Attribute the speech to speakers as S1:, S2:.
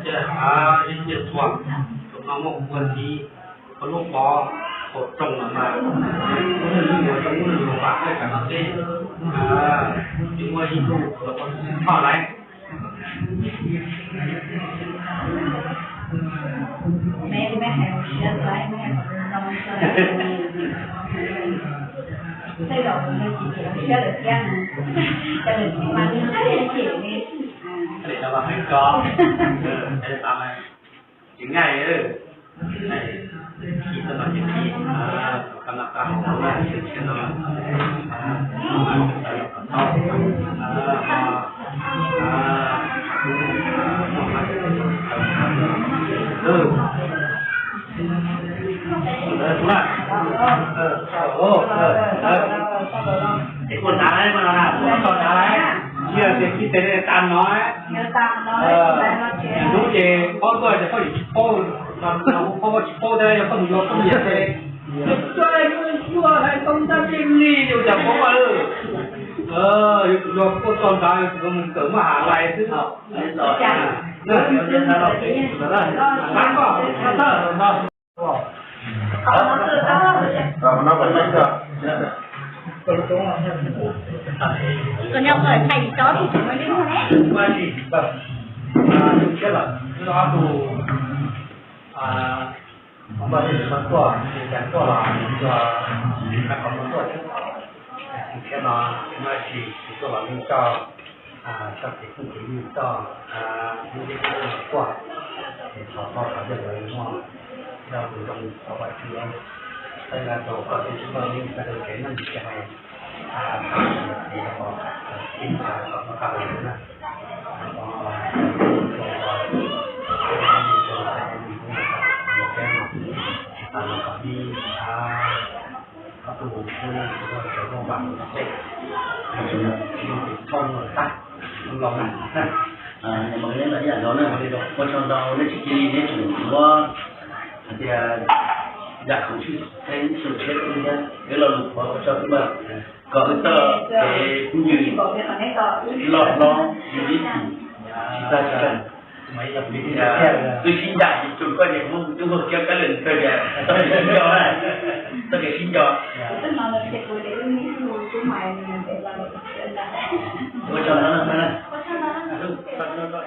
S1: จะทวงถูกเอาหมกวันที่พลูกปอโคตรตรงมามือต้องมือฝากให้กับเต้จึงว่ายิ่งลูกแล้วก็ข้อไร
S2: แม่ให้เชื่อใจแม่นอนใช่ดอกไม่จีบเชื่อเลยแก่แต่เลยมันไม่ได้จีบนี่
S1: อะไรจะว่าให้ก็อะไรตามมาถึงง่ายคิดสมาธิคิดกำลังการของเราเป็นเช่นนั้นไอ้คนตายมาแล้วคนตายเชื่อเด็กที่เต้นตามน้อยรู้เจเขาตัวจะเขาอยู่เขาเขาเขาได้จะเขาอยู่เขาเหยียดเลยช่วยช่วยให้ต้องทำจริงนี่อยู่จากผมอยู่ก็ตอนตายก็มันเกิดมหาลัยซึ่งเขาจ้าเรื่องเราเป็นนั่นก็นั่นก็nó vẫn đánh được
S2: còn nhau rồi thầy chó thì chúng mới đến thôi đấy
S1: qua gì cái là nó đủ bao nhiêu phần tuổi thì chẳng có là cho các con tuổi cái nó chỉ có là những cho các cái không chỉ như cho những cái quả thì họ có cả được rồi đúng khôngเราดูตรงต่อไปคือเวลาเราก็จะช่วยนี่จะเป็นแค่นั่นจะให้ที่เราอินทาเราก็การเลยนะเราก็มีประตูผู้นั้นก็จะต้องบังเซ็ตท่องตัดลองนะ
S3: อย่างบางเรื่องอย่างเราเนี่ยพอชนเราในชีวิตนี้ถือว่าthì dạ không chịu thấy sự chết như thế cái là lục hóa cho các bạn có cái tờ để cũng như lọt nó như thế thì ta chỉ cần mấy dòng đi tôi xin đại thì chúng coi những mong chúng tôi kéo cái lần thời gian tôi xin cho này tôi để xin cho
S2: tức là mình sẽ cố để những cái mày để làm
S3: có cho nó là
S2: có cho nó